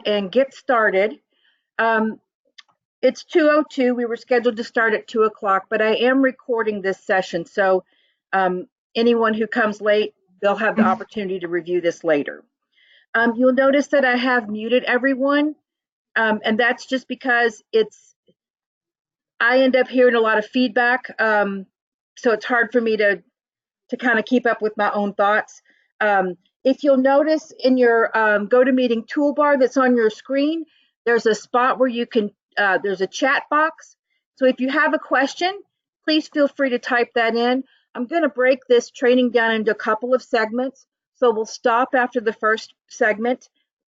and get started. Um, it's 2:02. We were scheduled to start at 2 o'clock, but I am recording this session, so um, anyone who comes late, they'll have the opportunity to review this later. You'll notice that I have muted everyone, and that's just because I end up hearing a lot of feedback, so it's hard for me to kind of keep up with my own thoughts. If you'll notice in your GoToMeeting toolbar that's on your screen, there's a spot where you can, there's a chat box. So if you have a question, please feel free to type that in. I'm going to break this training down into a couple of segments. So we'll stop after the first segment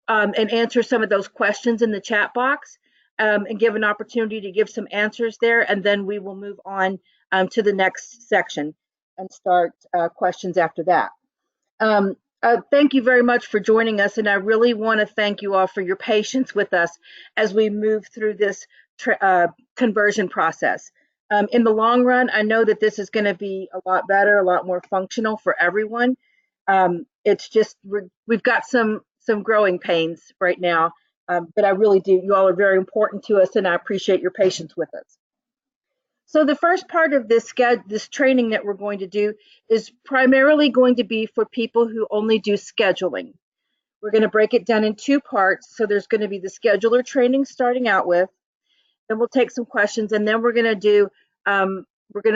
and answer some of those questions in the chat box and give an opportunity to give some answers there. And then we will move on to the next section and start questions after that. Thank you very much for joining us, and I really want to thank you all for your patience with us as we move through this conversion process. In the long run, I know that this is going to be a lot better, a lot more functional for everyone. It's just we've got some growing pains right now, but I really do. You all are very important to us, and I appreciate your patience with us. So the first part of this training that we're going to do is primarily going to be for people who only do scheduling. We're going to break it down in two parts. So there's going to be the scheduler training starting out with, then we'll take some questions, and then we're going to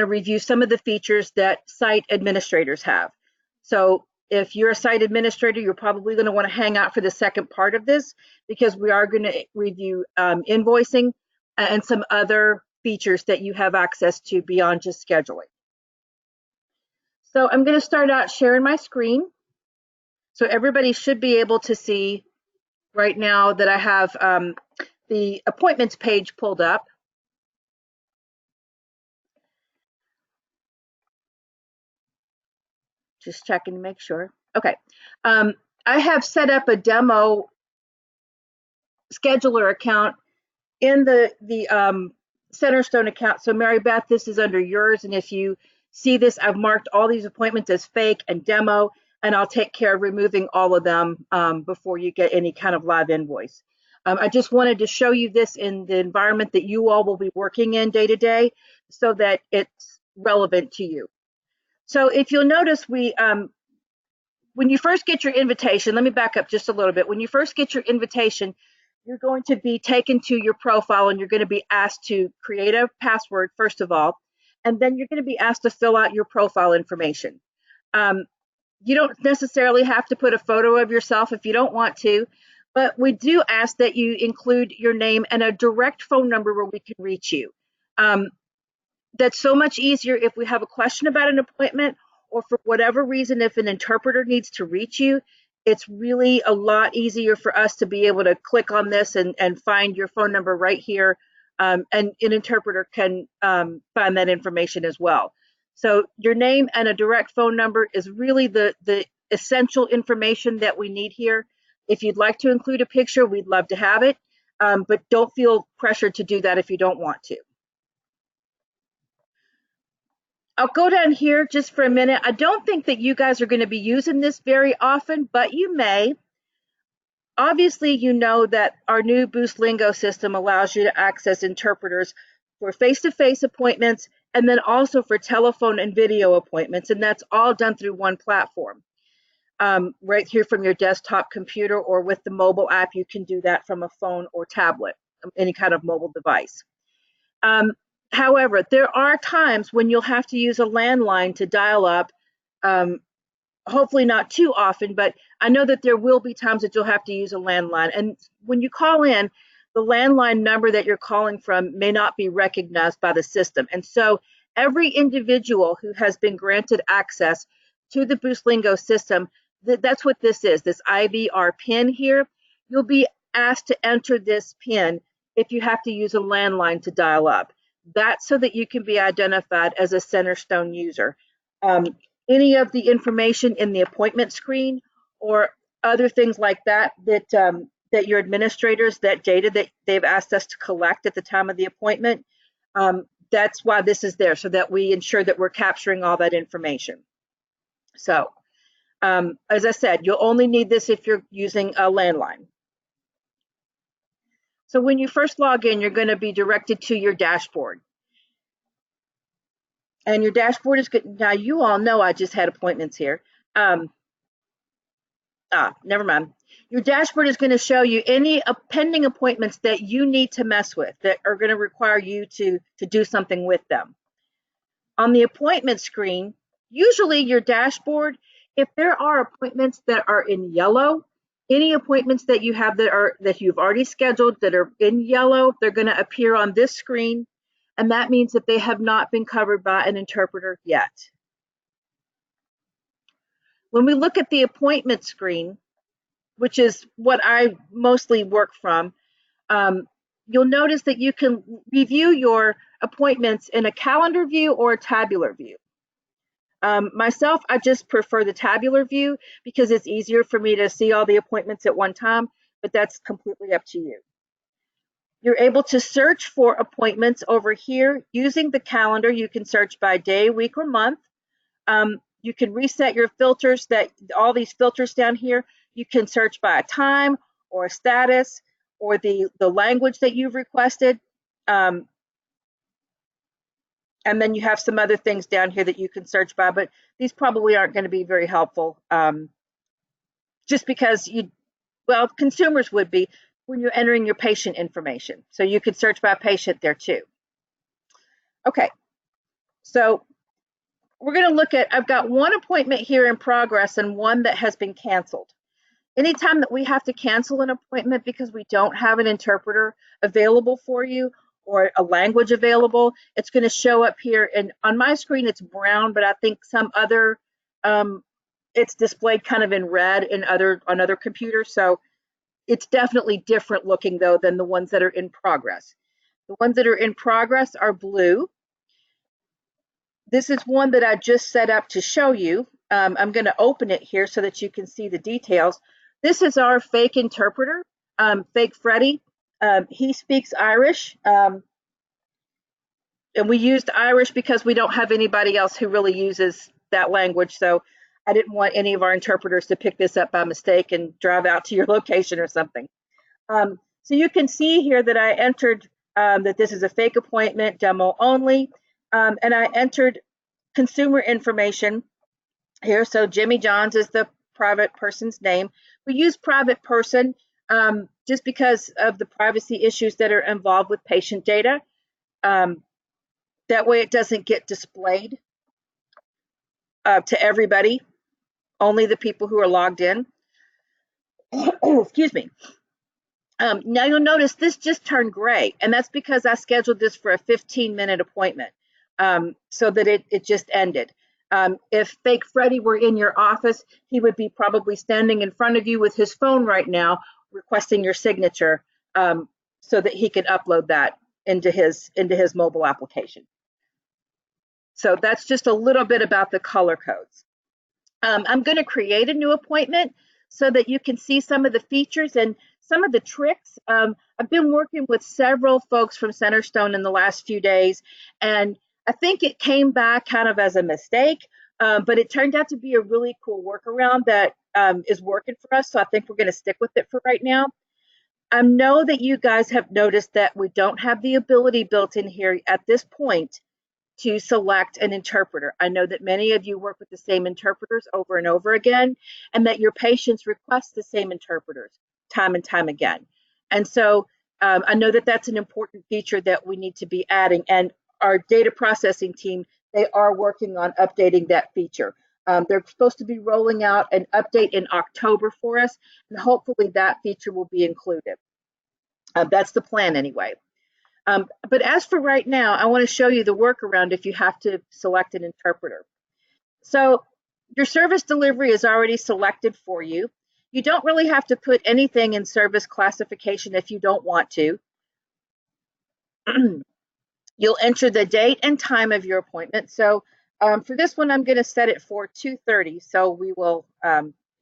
review some of the features that site administrators have. So if you're a site administrator, you're probably going to want to hang out for the second part of this because we are going to review invoicing and some other features that you have access to beyond just scheduling. So I'm going to start out sharing my screen. So everybody should be able to see right now that I have the appointments page pulled up. Just checking to make sure. Okay. I have set up a demo scheduler account in the CenterStone account. So Mary Beth, this is under yours, and if you see this, I've marked all these appointments as fake and demo, and I'll take care of removing all of them before you get any kind of live invoice. I just wanted to show you this in the environment that you all will be working in day to day so that it's relevant to you. So if you'll notice, when you first get your invitation, let me back up just a little bit. When you first get your invitation, you're going to be taken to your profile and you're going to be asked to create a password, first of all, and then you're going to be asked to fill out your profile information. You don't necessarily have to put a photo of yourself if you don't want to, but we do ask that you include your name and a direct phone number where we can reach you. That's so much easier if we have a question about an appointment or for whatever reason, if an interpreter needs to reach you. It's really a lot easier for us to be able to click on this and find your phone number right here. And an interpreter can find that information as well. So your name and a direct phone number is really the essential information that we need here. If you'd like to include a picture, we'd love to have it, but don't feel pressured to do that if you don't want to. I'll go down here just for a minute. I don't think that you guys are going to be using this very often, but you may. Obviously, you know that our new Boost Lingo system allows you to access interpreters for face-to-face appointments and then also for telephone and video appointments, and that's all done through one platform. Right here from your desktop computer or with the mobile app, you can do that from a phone or tablet, any kind of mobile device. However, there are times when you'll have to use a landline to dial up, hopefully not too often, but I know that there will be times that you'll have to use a landline. And when you call in, the landline number that you're calling from may not be recognized by the system. And so every individual who has been granted access to the Boost Lingo system, that's what this is, this IVR PIN here. You'll be asked to enter this PIN if you have to use a landline to dial up. That's so that you can be identified as a CenterStone user. Any of the information in the appointment screen or other things like that that your administrators, that data that they've asked us to collect at the time of the appointment, that's why this is there, so that we ensure that we're capturing all that information. So, as I said, you'll only need this if you're using a landline. So when you first log in, you're going to be directed to your dashboard. And your dashboard is good. Now, you all know I just had appointments here. Never mind. Your dashboard is going to show you any pending appointments that you need to mess with that are going to require you to do something with them. On the appointment screen, usually your dashboard, if there are appointments that are in yellow, any appointments that you have that you've already scheduled that are in yellow, they're going to appear on this screen, and that means that they have not been covered by an interpreter yet. When we look at the appointment screen, which is what I mostly work from, you'll notice that you can review your appointments in a calendar view or a tabular view. Myself, I just prefer the tabular view because it's easier for me to see all the appointments at one time, but that's completely up to you. You're able to search for appointments over here using the calendar. You can search by day, week, or month. You can reset your filters, all these filters down here. You can search by a time or a status or the language that you've requested. And then you have some other things down here that you can search by, but these probably aren't going to be very helpful just because consumers would be when you're entering your patient information. So you could search by patient there too. Okay, so we're going to look at, I've got one appointment here in progress and one that has been canceled. Anytime that we have to cancel an appointment because we don't have an interpreter available for you or a language available, it's going to show up here. And on my screen, it's brown, but I think some other, it's displayed kind of in red on other computers. So it's definitely different looking though than the ones that are in progress. The ones that are in progress are blue. This is one that I just set up to show you. I'm going to open it here so that you can see the details. This is our fake interpreter, Fake Freddy. He speaks Irish, and we used Irish because we don't have anybody else who really uses that language. So I didn't want any of our interpreters to pick this up by mistake and drive out to your location or something. So you can see here that I entered that this is a fake appointment, demo only, and I entered consumer information here. So Jimmy Johns is the private person's name. We use private person just because of the privacy issues that are involved with patient data. That way it doesn't get displayed to everybody, only the people who are logged in. Excuse me. Now you'll notice this just turned gray, and that's because I scheduled this for a 15-minute appointment so that it just ended. If Fake Freddy were in your office, he would be probably standing in front of you with his phone right now requesting your signature so that he can upload that into his mobile application. So that's just a little bit about the color codes. I'm going to create a new appointment so that you can see some of the features and some of the tricks. I've been working with several folks from CENTERSTONE in the last few days, and I think it came back kind of as a mistake, but it turned out to be a really cool workaround that is working for us. So I think we're going to stick with it for right now. I know that you guys have noticed that we don't have the ability built in here at this point to select an interpreter. I know that many of you work with the same interpreters over and over again, and that your patients request the same interpreters time and time again. And so I know that that's an important feature that we need to be adding, and our data processing team, they are working on updating that feature. They're supposed to be rolling out an update in October for us, and hopefully that feature will be included. That's the plan anyway. But as for right now, I want to show you the workaround if you have to select an interpreter. So your service delivery is already selected for you. You don't really have to put anything in service classification if you don't want to. You'll enter the date and time of your appointment. So for this one, I'm going to set it for 2:30, so we will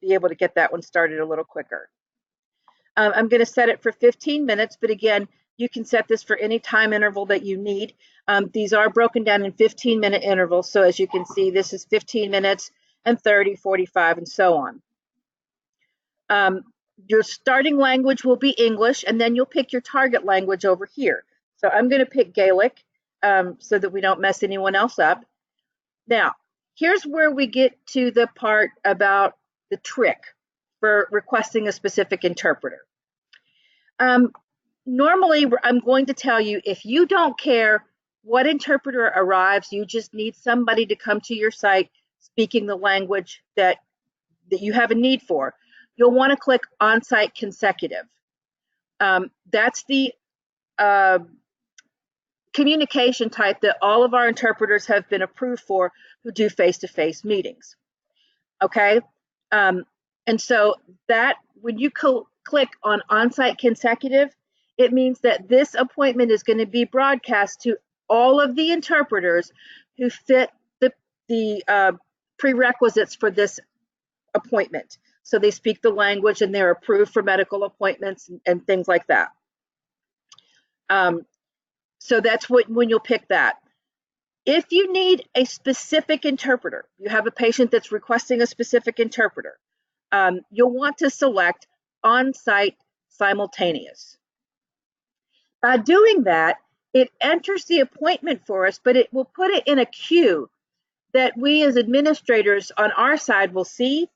be able to get that one started a little quicker. I'm going to set it for 15 minutes, but again, you can set this for any time interval that you need. These are broken down in 15-minute intervals. So as you can see, this is 15 minutes and 30, 45, and so on. Your starting language will be English, and then you'll pick your target language over here. So I'm going to pick Gaelic so that we don't mess anyone else up. Now, here's where we get to the part about the trick for requesting a specific interpreter. Normally, I'm going to tell you, if you don't care what interpreter arrives, you just need somebody to come to your site speaking the language that you have a need for, you'll want to click on-site consecutive. That's the communication type that all of our interpreters have been approved for who do face-to-face meetings. Okay, and so that when you click on-site consecutive, it means that this appointment is going to be broadcast to all of the interpreters who fit the prerequisites for this appointment. So they speak the language and they're approved for medical appointments and things like that. So that's when you'll pick that. If you need a specific interpreter, you have a patient that's requesting a specific interpreter, you'll want to select on-site simultaneous. By doing that, it enters the appointment for us, but it will put it in a queue that we as administrators on our side will see,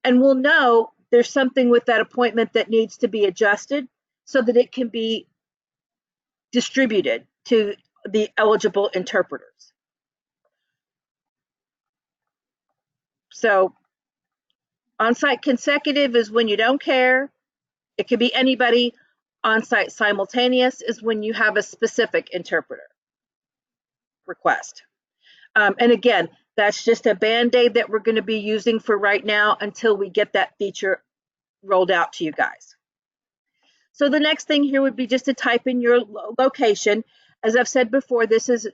and we'll know there's something with that appointment that needs to be adjusted so that it can be distributed to the eligible interpreters. So on-site consecutive is when you don't care. It could be anybody. On-site simultaneous is when you have a specific interpreter request. And again, that's just a Band-Aid that we're going to be using for right now until we get that feature rolled out to you guys. So the next thing here would be just to type in your location. As I've said before, this is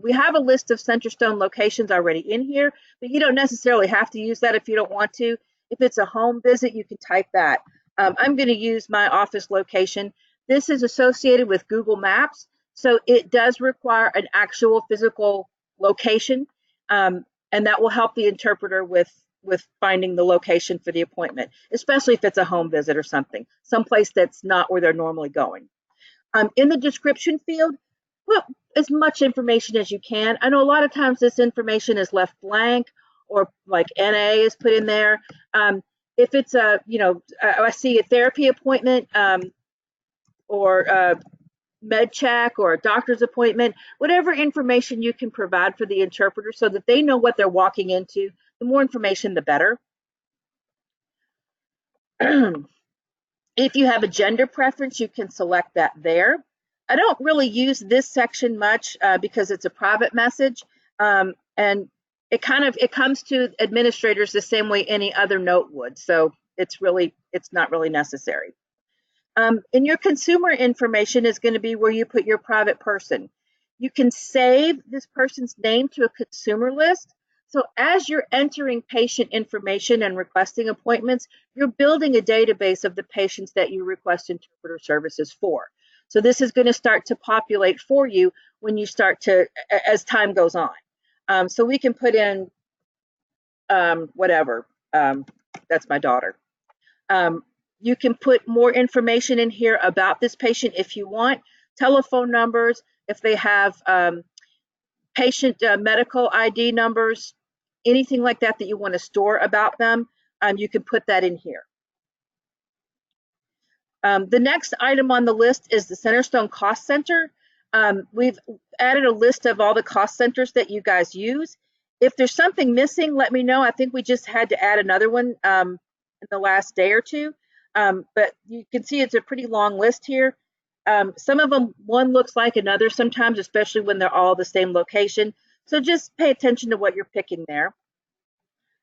we have a list of CenterStone locations already in here, but you don't necessarily have to use that if you don't want to. If it's a home visit, you can type that. I'm going to use my office location. This is associated with Google Maps, so it does require an actual physical location, and that will help the interpreter with finding the location for the appointment, especially if it's a home visit or something, someplace that's not where they're normally going. In the description field, put as much information as you can. I know a lot of times this information is left blank or like NA is put in there. If it's a, I see a therapy appointment or med check or a doctor's appointment, whatever information you can provide for the interpreter so that they know what they're walking into, the more information, the better. If you have a gender preference, you can select that there. I don't really use this section much because it's a private message, and it comes to administrators the same way any other note would. So it's not really necessary. In your consumer information is going to be where you put your private person. You can save this person's name to a consumer list. So as you're entering patient information and requesting appointments, you're building a database of the patients that you request interpreter services for. So this is going to start to populate for you when you start to, as time goes on. So we can put in whatever. That's my daughter. You can put more information in here about this patient if you want, telephone numbers, if they have patient medical ID numbers, anything like that that you want to store about them, you can put that in here. The next item on the list is the CenterStone Cost Center. We've added a list of all the cost centers that you guys use. If there's something missing, let me know. I think we just had to add another one in the last day or two. But you can see it's a pretty long list here. Some of them, one looks like another sometimes, especially when they're all the same location. So just pay attention to what you're picking there.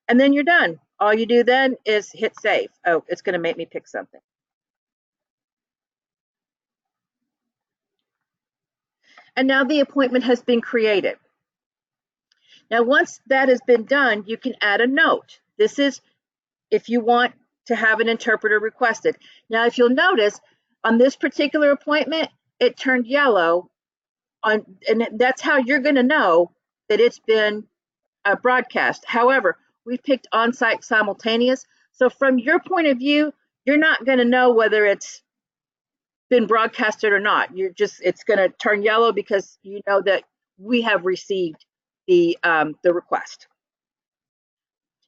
And then you're done. All you do then is hit save. Oh, it's going to make me pick something. And now the appointment has been created. Now, once that has been done, you can add a note. This is if you want to have an interpreter requested. Now, if you'll notice, on this particular appointment, it turned yellow, and that's how you're going to know that it's been broadcast. However, we picked on-site simultaneous, So from your point of view, you're not going to know whether it's been broadcasted or not. It's going to turn yellow because you know that we have received the request.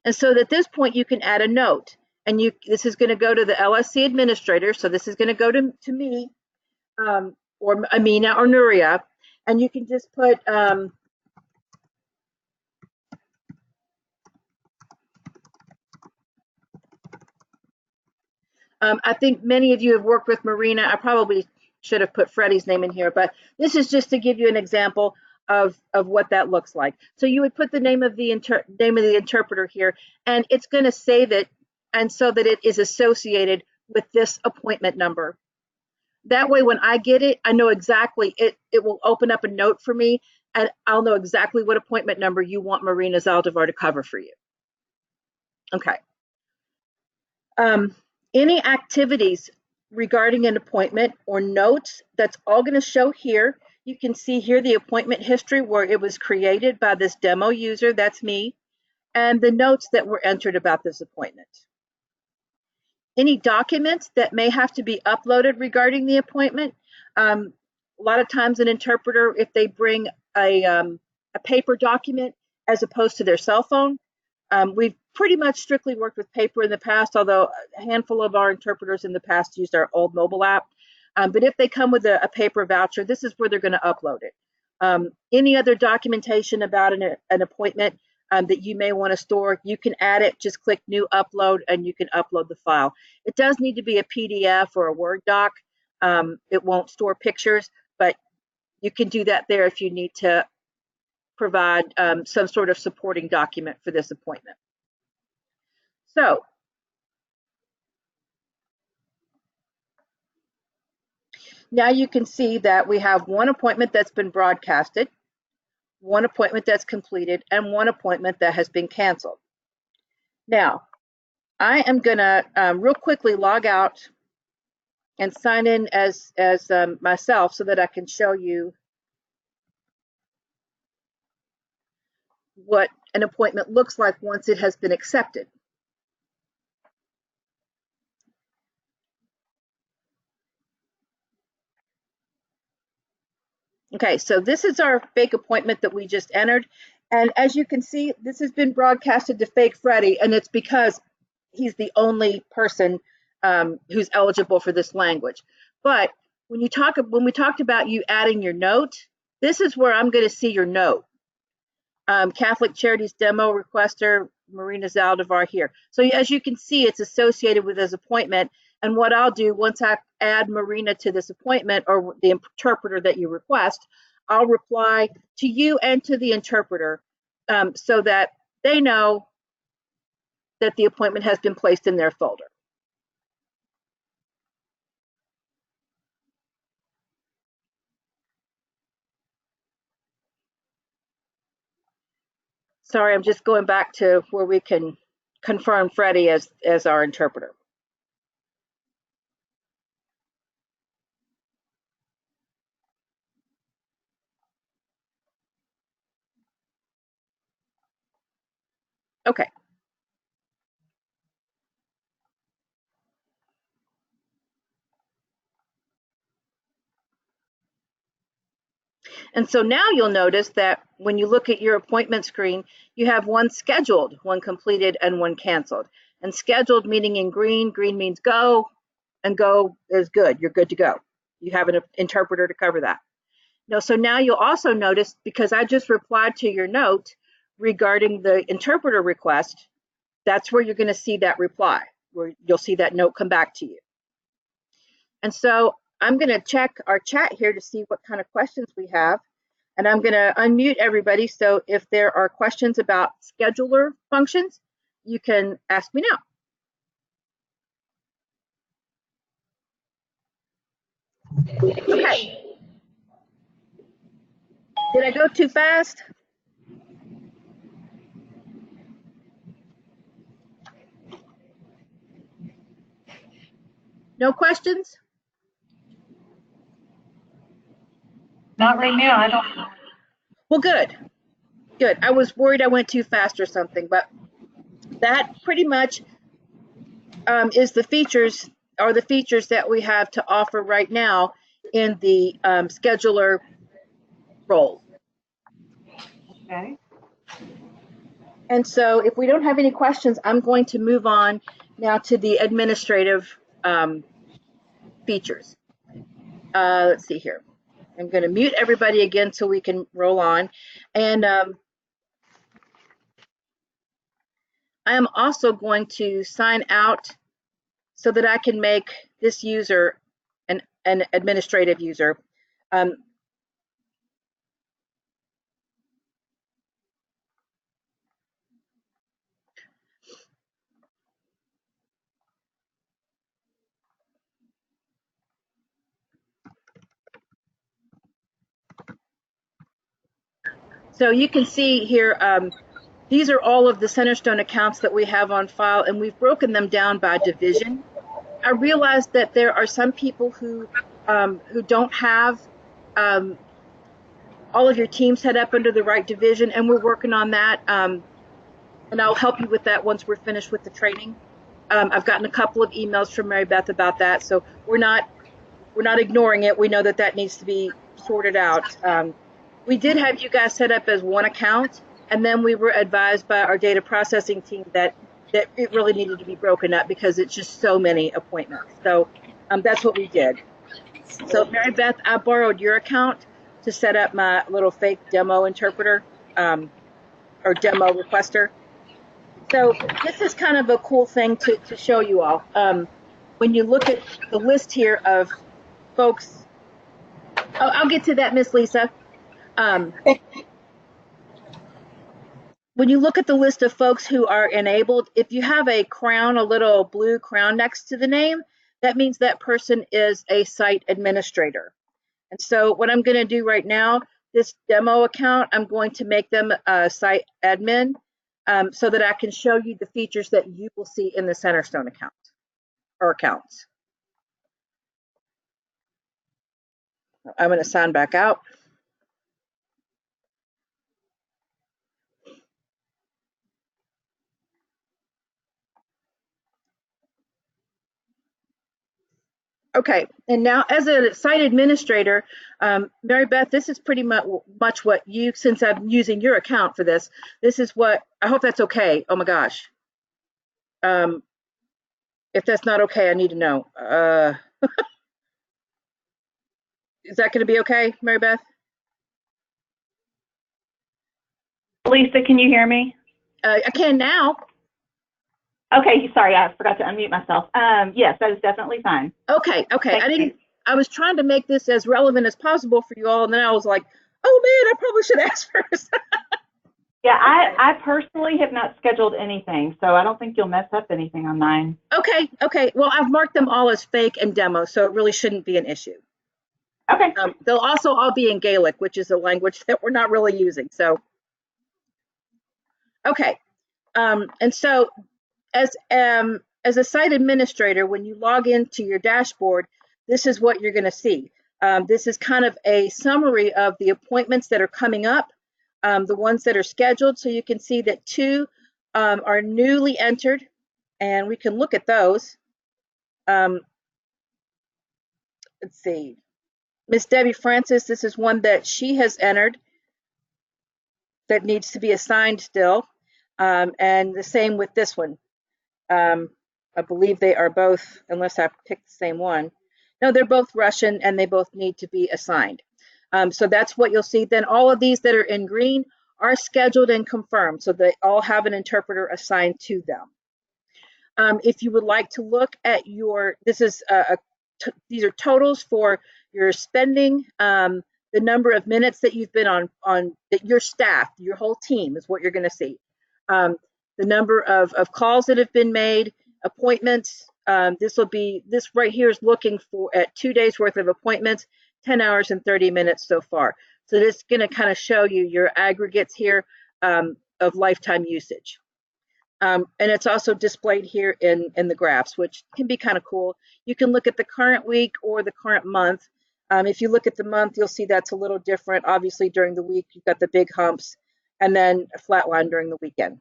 And so at this point, you can add a note. And this is going to go to the LSC administrator. So this is going to go to me, or Amina or Nuria. And you can just put I think many of you have worked with Marina. I probably should have put Freddie's name in here, but this is just to give you an example of what that looks like. So you would put the name of the interpreter here, and it's going to save it, and so that it is associated with this appointment number. That way, when I get it, I know exactly it will open up a note for me, and I'll know exactly what appointment number you want Marina Zaldivar to cover for you. Okay. Any activities regarding an appointment or notes, that's all going to show here. You can see here the appointment history where it was created by this demo user, that's me, and the notes that were entered about this appointment. Any documents that may have to be uploaded regarding the appointment. A lot of times an interpreter, if they bring a paper document as opposed to their cell phone, we've pretty much strictly worked with paper in the past, although a handful of our interpreters in the past used our old mobile app. But if they come with a paper voucher, this is where they're going to upload it. Any other documentation about an appointment that you may want to store, you can add it, just click new upload, and you can upload the file. It does need to be a PDF or a Word doc. It won't store pictures, but you can do that there if you need to provide some sort of supporting document for this appointment. So now you can see that we have one appointment that's been broadcasted, one appointment that's completed, and one appointment that has been canceled. Now, I am going to real quickly log out and sign in as myself so that I can show you what an appointment looks like once it has been accepted. Okay, so this is our fake appointment that we just entered. And as you can see, this has been broadcasted to Fake Freddy, and it's because he's the only person who's eligible for this language. But when we talked about you adding your note, this is where I'm going to see your note. Catholic Charities Demo Requester, Marina Zaldivar here. So as you can see, it's associated with this appointment. And what I'll do once I add Marina to this appointment, or the interpreter that you request, I'll reply to you and to the interpreter so that they know that the appointment has been placed in their folder. Sorry, I'm just going back to where we can confirm Freddie as our interpreter. Okay. And so now you'll notice that when you look at your appointment screen, you have one scheduled, one completed, and one canceled. And scheduled meaning in green, green means go, and go is good. You're good to go. You have an interpreter to cover that. So now you'll also notice, because I just replied to your note regarding the interpreter request, that's where you're going to see that reply, where you'll see that note come back to you. And so I'm going to check our chat here to see what kind of questions we have. And I'm going to unmute everybody. So if there are questions about scheduler functions, you can ask me now. Okay. Did I go too fast? No questions? Not right now, I don't know. Well, good. Good. I was worried I went too fast or something, but that pretty much is the features that we have to offer right now in the scheduler role. Okay. And so if we don't have any questions, I'm going to move on now to the administrative features. Let's see here. I'm going to mute everybody again so we can roll on. And I am also going to sign out so that I can make this user an administrative user. So you can see here, these are all of the CenterStone accounts that we have on file, and we've broken them down by division. I realized that there are some people who don't have all of your teams set up under the right division, and we're working on that. And I'll help you with that once we're finished with the training. I've gotten a couple of emails from Mary Beth about that, so we're not ignoring it. We know that that needs to be sorted out. We did have you guys set up as one account, and then we were advised by our data processing team that it really needed to be broken up because it's just so many appointments. So that's what we did. So Mary Beth, I borrowed your account to set up my little fake demo interpreter or demo requester. So this is kind of a cool thing to show you all. When you look at the list here of folks, I'll get to that, Miss Lisa. When you look at the list of folks who are enabled, if you have a crown, a little blue crown next to the name, that means that person is a site administrator. And so what I'm going to do right now, this demo account, I'm going to make them a site admin so that I can show you the features that you will see in the CenterStone account or accounts. I'm going to sign back out. Okay, and now as a site administrator, Mary Beth, this is pretty much what you, since I'm using your account for this is what, I hope that's okay. Oh my gosh. If that's not okay, I need to know. Is that going to be okay, Mary Beth? Lisa, can you hear me? I can now. Okay, sorry, I forgot to unmute myself. Yes, that is definitely fine. Okay. I was trying to make this as relevant as possible for you all, and then I was like, oh man, I probably should ask first. Yeah, I personally have not scheduled anything, so I don't think you'll mess up anything on mine. Okay. Well, I've marked them all as fake and demo, so it really shouldn't be an issue. Okay. They'll also all be in Gaelic, which is a language that we're not really using. So, okay. And so as a site administrator, when you log into your dashboard, this is what you're going to see. This is kind of a summary of the appointments that are coming up, the ones that are scheduled. So you can see that 2 are newly entered, and we can look at those. Let's see. Miss Debbie Francis, this is one that she has entered that needs to be assigned still. And the same with this one. I believe they are both, unless I picked the same one. No, they're both Russian and they both need to be assigned. So that's what you'll see. Then all of these that are in green are scheduled and confirmed. So they all have an interpreter assigned to them. If you would like to look at these are totals for your spending, the number of minutes that you've been on that your staff, your whole team is what you're going to see. The number of calls that have been made, appointments. This right here is looking at 2 days worth of appointments, 10 hours and 30 minutes so far. So this is going to kind of show you your aggregates here of lifetime usage. And it's also displayed here in the graphs, which can be kind of cool. You can look at the current week or the current month. If you look at the month, you'll see that's a little different. Obviously, during the week, you've got the big humps and then a flat line during the weekend.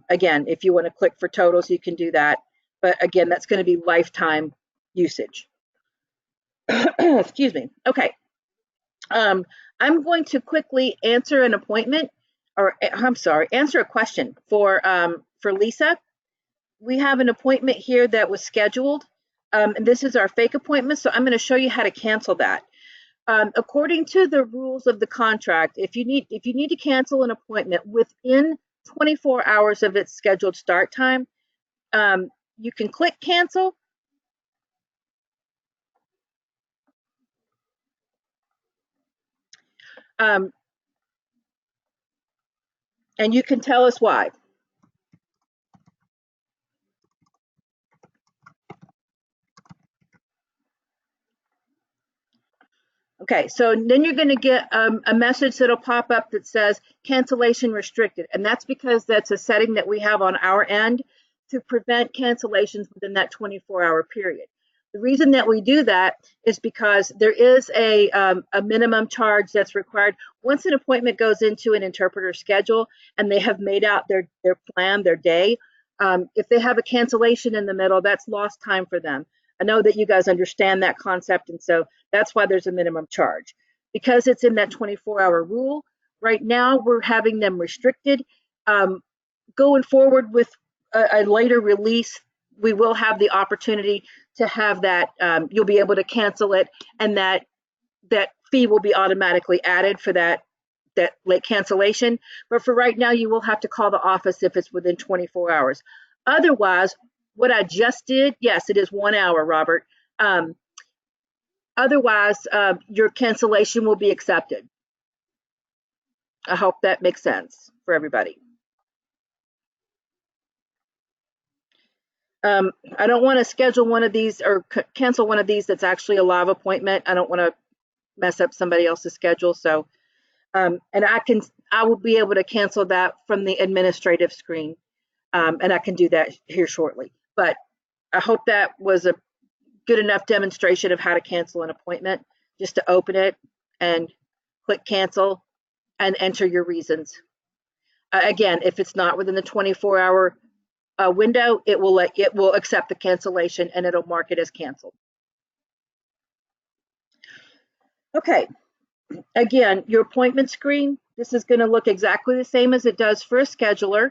Again, if you want to click for totals, you can do that. But again, that's going to be lifetime usage. Excuse me. Okay. I'm going to quickly answer an appointment, or I'm sorry, answer a question for Lisa. We have an appointment here that was scheduled, and this is our fake appointment. So I'm going to show you how to cancel that. According to the rules of the contract, if you need to cancel an appointment within 24 hours of its scheduled start time, you can click cancel. And you can tell us why. Okay, so then you're going to get a message that'll pop up that says cancellation restricted. And that's because that's a setting that we have on our end to prevent cancellations within that 24-hour period. The reason that we do that is because there is a minimum charge that's required once an appointment goes into an interpreter schedule and they have made out their plan, their day. If they have a cancellation in the middle, that's lost time for them. I know that you guys understand that concept, and so that's why there's a minimum charge. Because it's in that 24-hour rule, right now we're having them restricted. Going forward with a later release, we will have the opportunity to have that, you'll be able to cancel it, and that fee will be automatically added for that late cancellation. But for right now, you will have to call the office if it's within 24 hours. Otherwise, what I just did, yes, it is 1 hour, Robert. Otherwise, your cancellation will be accepted. I hope that makes sense for everybody. I don't want to schedule one of these or cancel one of these that's actually a live appointment. I don't want to mess up somebody else's schedule. So, and I will be able to cancel that from the administrative screen. And I can do that here shortly. But I hope that was a good enough demonstration of how to cancel an appointment, just to open it and click cancel and enter your reasons. Again, if it's not within the 24-hour window, it will accept the cancellation and it'll mark it as canceled. Okay, again, your appointment screen, this is going to look exactly the same as it does for a scheduler.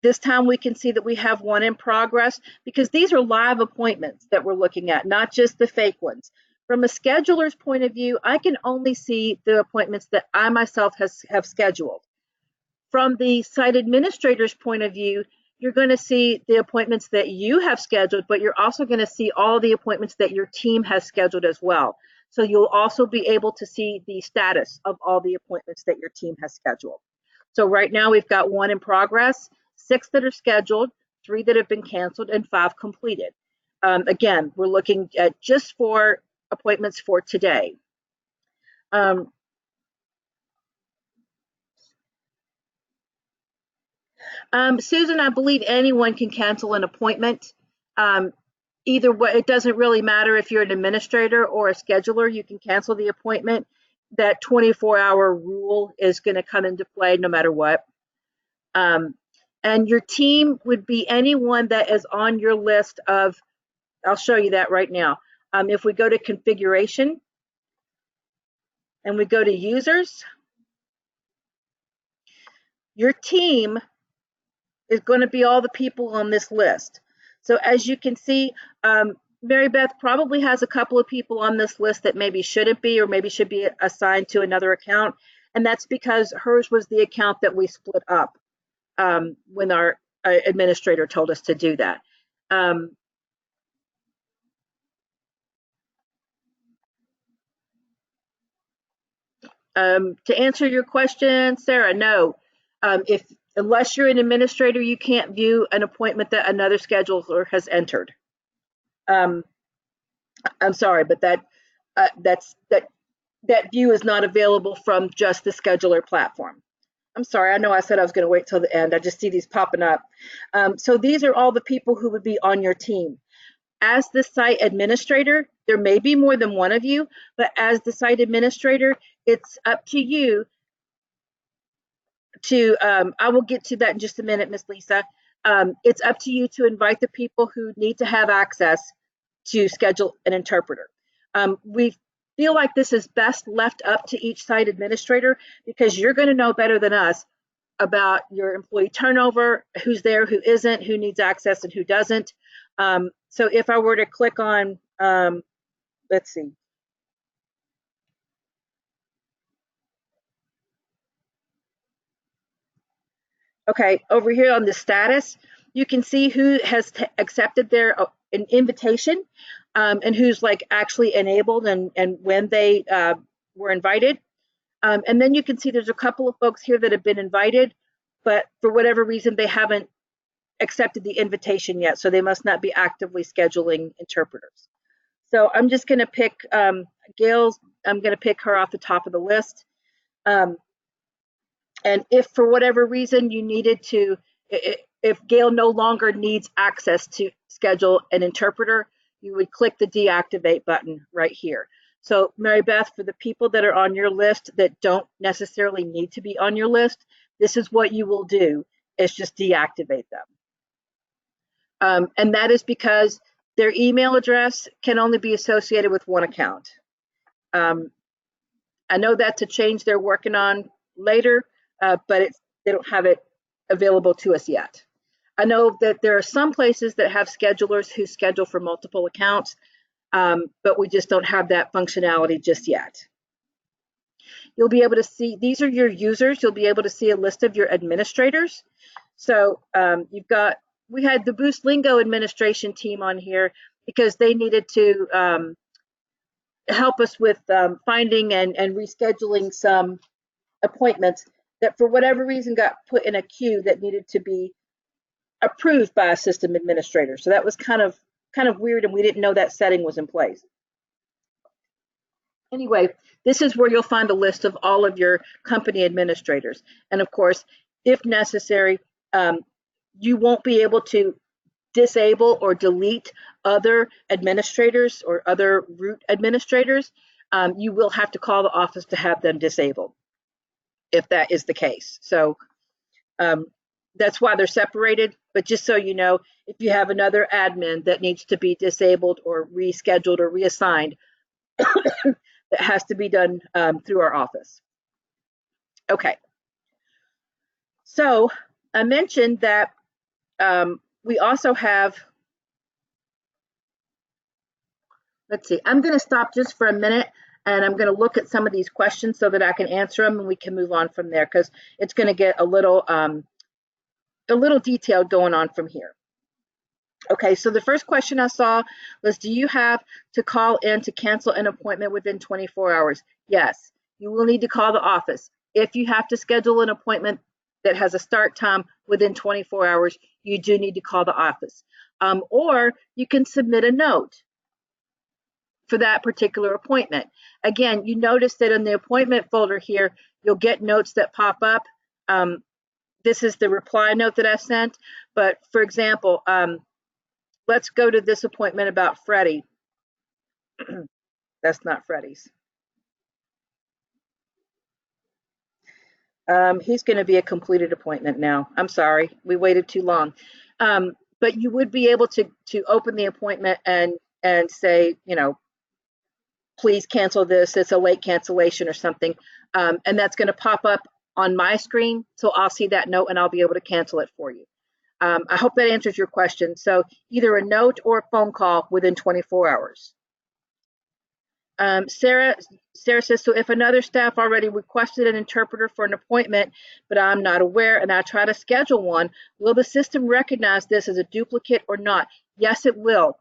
This time we can see that we have one in progress because these are live appointments that we're looking at, not just the fake ones. From a scheduler's point of view, I can only see the appointments that I myself have scheduled. From the site administrator's point of view, you're going to see the appointments that you have scheduled, but you're also going to see all the appointments that your team has scheduled as well. So you'll also be able to see the status of all the appointments that your team has scheduled. So right now we've got one in progress, 6 that are scheduled, 3 that have been canceled, and 5 completed. Again, we're looking at just for appointments for today. Susan, I believe anyone can cancel an appointment. Either way, it doesn't really matter if you're an administrator or a scheduler, you can cancel the appointment. That 24-hour rule is going to come into play no matter what. And your team would be anyone that is on your list of, I'll show you that right now. If we go to configuration and we go to users, your team is going to be all the people on this list. So as you can see, Mary Beth probably has a couple of people on this list that maybe shouldn't be or maybe should be assigned to another account. And that's because hers was the account that we split up when our administrator told us to do that. To answer your question, Sarah, no. Unless you're an administrator, you can't view an appointment that another scheduler has entered. I'm sorry, but that view is not available from just the scheduler platform. I'm sorry, I know I said I was going to wait till the end. I just see these popping up. So these are all the people who would be on your team. As the site administrator, there may be more than one of you, but as the site administrator, it's up to you to, I will get to that in just a minute, Miss Lisa. It's up to you to invite the people who need to have access to schedule an interpreter. We feel like this is best left up to each site administrator because you're going to know better than us about your employee turnover, who's there, who isn't, who needs access and who doesn't. So if I were to click on, let's see. Okay, over here on the status, you can see who has accepted their an invitation and who's like actually enabled and when they were invited. And then you can see there's a couple of folks here that have been invited, but for whatever reason, they haven't accepted the invitation yet. So they must not be actively scheduling interpreters. So I'm just going to pick Gail's, I'm going to pick her off the top of the list. And if for whatever reason you needed to, if Gail no longer needs access to schedule an interpreter, you would click the deactivate button right here. So Mary Beth, for the people that are on your list that don't necessarily need to be on your list, this is what you will do, is just deactivate them. And that is because their email address can only be associated with one account. I know that's a change they're working on later, but they don't have it available to us yet. I know that there are some places that have schedulers who schedule for multiple accounts, but we just don't have that functionality just yet. You'll be able to see, these are your users. You'll be able to see a list of your administrators. So we had the Boost Lingo administration team on here because they needed to help us with finding and rescheduling some appointments that for whatever reason got put in a queue that needed to be approved by a system administrator. So that was kind of weird, and we didn't know that setting was in place. Anyway, this is where you'll find a list of all of your company administrators. And of course, if necessary, you won't be able to disable or delete other administrators or other root administrators. You will have to call the office to have them disabled if that is the case. So that's why they're separated. But just so you know, if you have another admin that needs to be disabled or rescheduled or reassigned, that has to be done through our office. Okay. So I mentioned that we also have, let's see, I'm going to stop just for a minute and I'm going to look at some of these questions so that I can answer them and we can move on from there because it's going to get a little detailed going on from here. Okay, so the first question I saw was, do you have to call in to cancel an appointment within 24 hours? Yes, you will need to call the office. If you have to schedule an appointment that has a start time within 24 hours, you do need to call the office. Or you can submit a note for that particular appointment. Again, you notice that in the appointment folder here, you'll get notes that pop up. This is the reply note that I sent. But for example, let's go to this appointment about Freddie. That's not Freddie's. He's going to be a completed appointment now. I'm sorry, we waited too long. But you would be able to open the appointment and say, you know, please cancel this. It's a late cancellation or something. And that's going to pop up on my screen. So I'll see that note and I'll be able to cancel it for you. I hope that answers your question. So either a note or a phone call within 24 hours. Sarah says, so if another staff already requested an interpreter for an appointment, but I'm not aware and I try to schedule one, will the system recognize this as a duplicate or not? Yes, it will.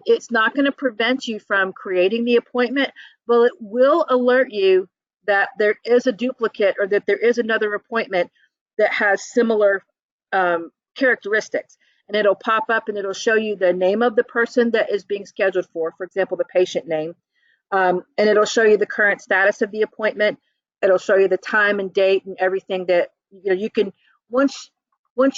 It's not going to prevent you from creating the appointment, but it will alert you that there is a duplicate or that there is another appointment that has similar characteristics. And it'll pop up and it'll show you the name of the person that is being scheduled for example, the patient name. And it'll show you the current status of the appointment. It'll show you the time and date and everything that, you know, you can, once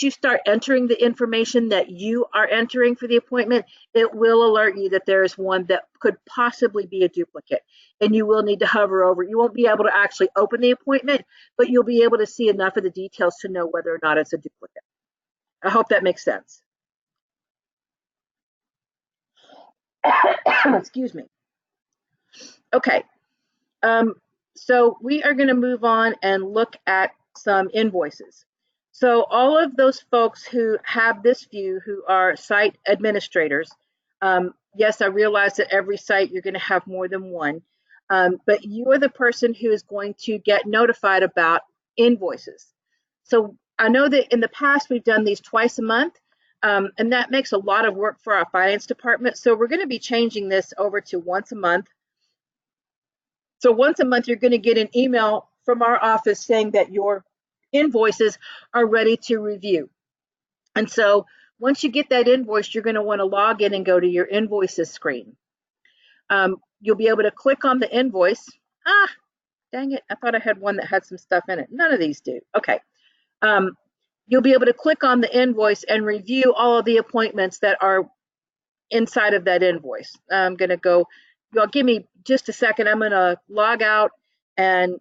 you start entering the information that you are entering for the appointment, it will alert you that there is one that could possibly be a duplicate. And you will need to hover over. You won't be able to actually open the appointment, but you'll be able to see enough of the details to know whether or not it's a duplicate. I hope that makes sense. Excuse me. Okay. So we are going to move on and look at some invoices. So all of those folks who have this view, who are site administrators, yes, I realize that every site you're going to have more than one, but you are the person who is going to get notified about invoices. So I know that in the past we've done these twice a month, and that makes a lot of work for our finance department. So we're going to be changing this over to once a month. So once a month, you're going to get an email from our office saying that your invoices are ready to review. And so once you get that invoice, you're going to want to log in and go to your invoices screen. You'll be able to click on the invoice. Ah, dang it. I thought I had one that had some stuff in it. None of these do. Okay. You'll be able to click on the invoice and review all of the appointments that are inside of that invoice. I'm going to go, well, give me just a second. I'm going to log out and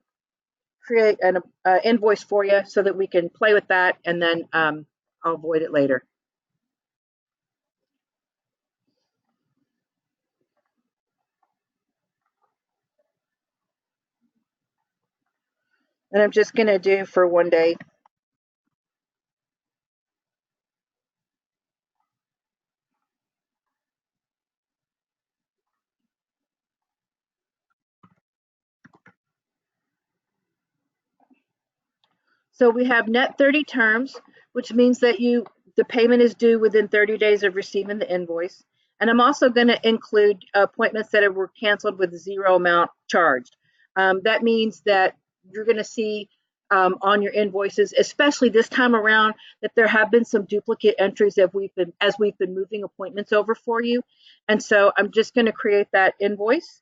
create an invoice for you so that we can play with that, and then I'll void it later. And I'm just going to do for one day. So we have net 30 terms, which means that the payment is due within 30 days of receiving the invoice. And I'm also going to include appointments that were canceled with zero amount charged. That means that you're going to see on your invoices, especially this time around, that there have been some duplicate entries as we've been moving appointments over for you. And so I'm just going to create that invoice.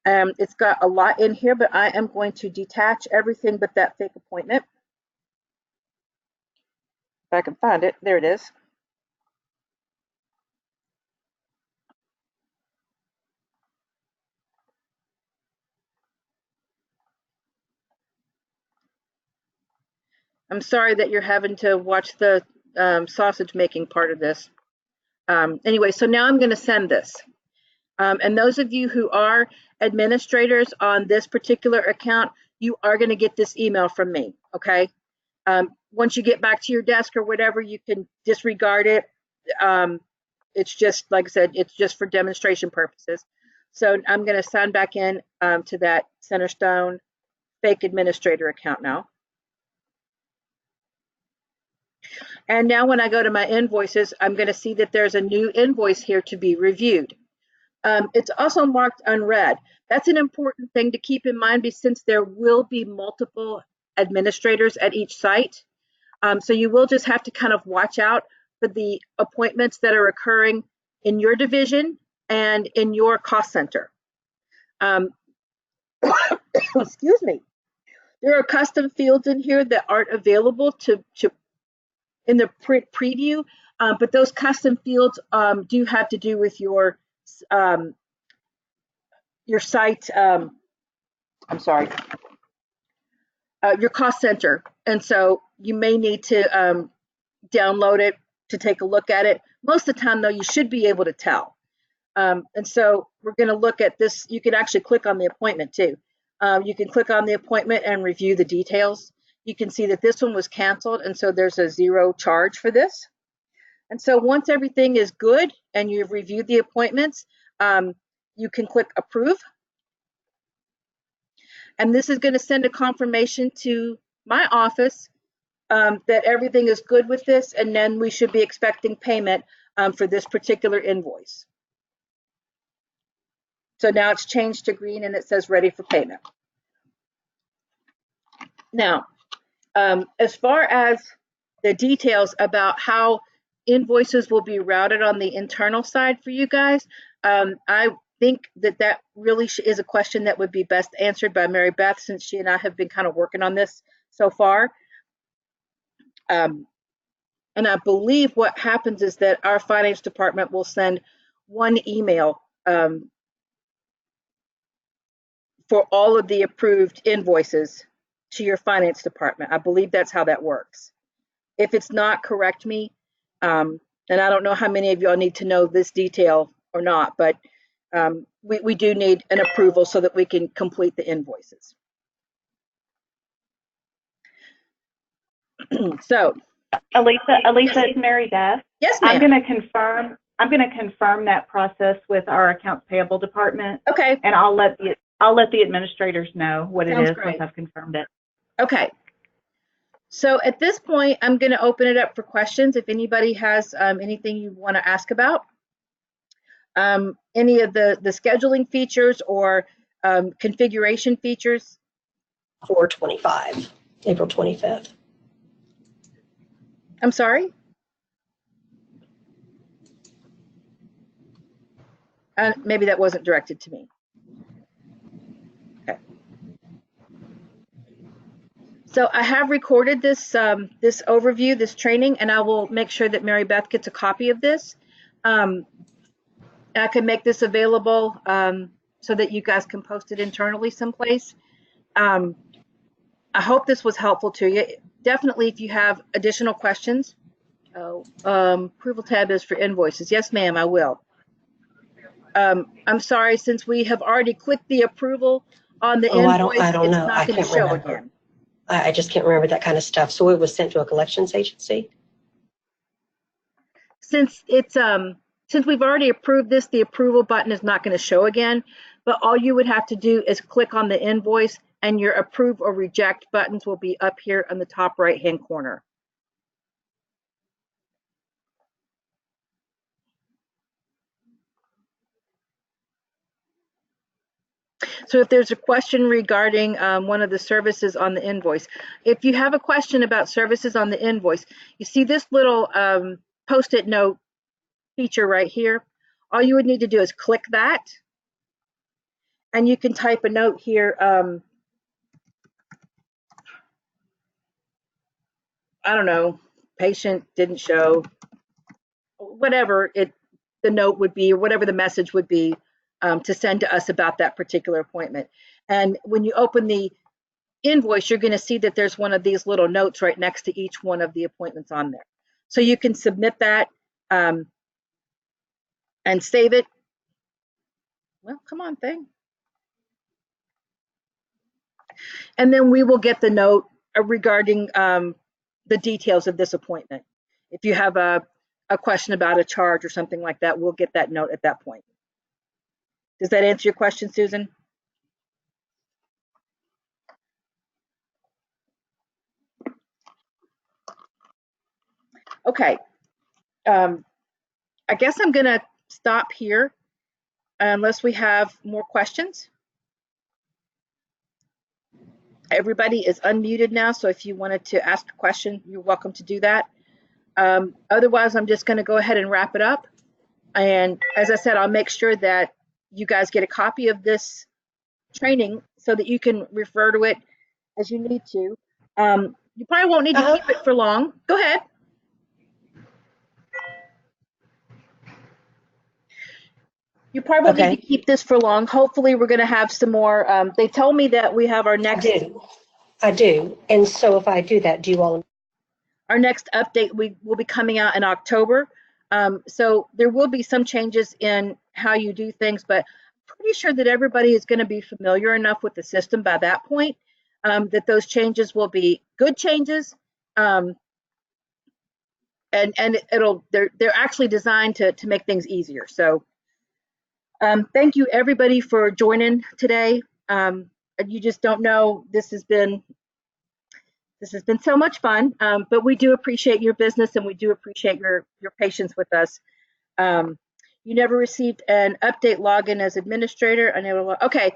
It's got a lot in here, but I am going to detach everything but that fake appointment. If I can find it, there it is. I'm sorry that you're having to watch the sausage making part of this. Anyway, so now I'm going to send this. And those of you who are administrators on this particular account, you are going to get this email from me, okay? Once you get back to your desk or whatever, you can disregard it. It's just, like I said, it's just for demonstration purposes. So I'm going to sign back in to that CENTERSTONE fake administrator account now. And now when I go to my invoices, I'm going to see that there's a new invoice here to be reviewed. It's also marked unread. That's an important thing to keep in mind, because since there will be multiple administrators at each site. So you will just have to kind of watch out for the appointments that are occurring in your division and in your cost center. Excuse me. There are custom fields in here that aren't available in the preview, but those custom fields do have to do with your site. I'm sorry, your cost center, and so you may need to download it to take a look at it. Most of the time, though, you should be able to tell. And so we're going to look at this. You can actually click on the appointment too. You can click on the appointment and review the details. You can see that this one was canceled, and so there's a zero charge for this. And so once everything is good and you've reviewed the appointments, you can click approve. And this is going to send a confirmation to my office that everything is good with this, and then we should be expecting payment for this particular invoice. So now it's changed to green and it says ready for payment. Now, as far as the details about how invoices will be routed on the internal side for you guys, I think that really is a question that would be best answered by Mary Beth, since she and I have been kind of working on this so far. And I believe what happens is that our finance department will send one email for all of the approved invoices to your finance department. I believe that's how that works. If it's not, correct me. And I don't know how many of y'all need to know this detail or not, but we do need an approval so that we can complete the invoices. So, Elisa, it's Mary Beth. yes, I'm ma'am. going to confirm that process with our accounts payable department. Okay. And I'll let the administrators know what it Sounds is great. once I've confirmed it. Okay. So at this point, I'm going to open it up for questions. If anybody has anything you want to ask about, any of the scheduling features or configuration features. 4/25, April 25th. I'm sorry? Maybe that wasn't directed to me. Okay. So I have recorded this this overview, this training, and I will make sure that Mary Beth gets a copy of this. I can make this available so that you guys can post it internally someplace. I hope this was helpful to you. Definitely, if you have additional questions. Approval tab is for invoices. Yes, ma'am, I will. I'm sorry, since we have already clicked the approval on the invoice, I don't it's know. not I going to can't show remember. again. I just can't remember that kind of stuff. So it was sent to a collections agency? Since we've already approved this, the approval button is not going to show again, but all you would have to do is click on the invoice and your approve or reject buttons will be up here on the top right-hand corner. So if there's a question regarding one of the services on the invoice, if you have a question about services on the invoice, you see this little post-it note feature right here. All you would need to do is click that, and you can type a note here. I don't know, patient didn't show, whatever the note would be, or whatever the message would be to send to us about that particular appointment. And when you open the invoice, you're going to see that there's one of these little notes right next to each one of the appointments on there. So you can submit that and save it. Well, come on, thing. And then we will get the note regarding the details of this appointment. If you have a question about a charge or something like that, we'll get that note at that point. Does that answer your question, Susan? Okay. I guess I'm going to stop here unless we have more questions. Everybody is unmuted now, so if you wanted to ask a question, you're welcome to do that. Otherwise, I'm just going to go ahead and wrap it up. And as I said, I'll make sure that you guys get a copy of this training so that you can refer to it as you need to. You probably won't need to keep it for long. Go ahead. You probably won't need to keep this for long. Hopefully, we're going to have some more. They told me that we have our next. I do. And so if I do that, do you all? Our next update will be coming out in October. So there will be some changes in how you do things, but I'm pretty sure that everybody is going to be familiar enough with the system by that point that those changes will be good changes. And they're actually designed to make things easier. So thank you everybody for joining today. You just don't know, this has been so much fun, but we do appreciate your business and we do appreciate your patience with us. You never received an update login as administrator. Okay,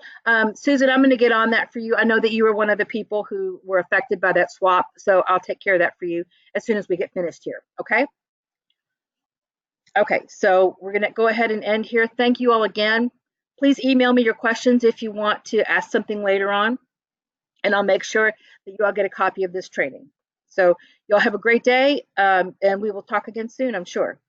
Susan, I'm going to get on that for you. I know that you were one of the people who were affected by that swap, so I'll take care of that for you as soon as we get finished here, okay? Okay, so we're going to go ahead and end here. Thank you all again. Please email me your questions if you want to ask something later on, and I'll make sure that you all get a copy of this training. So y'all have a great day, and we will talk again soon, I'm sure.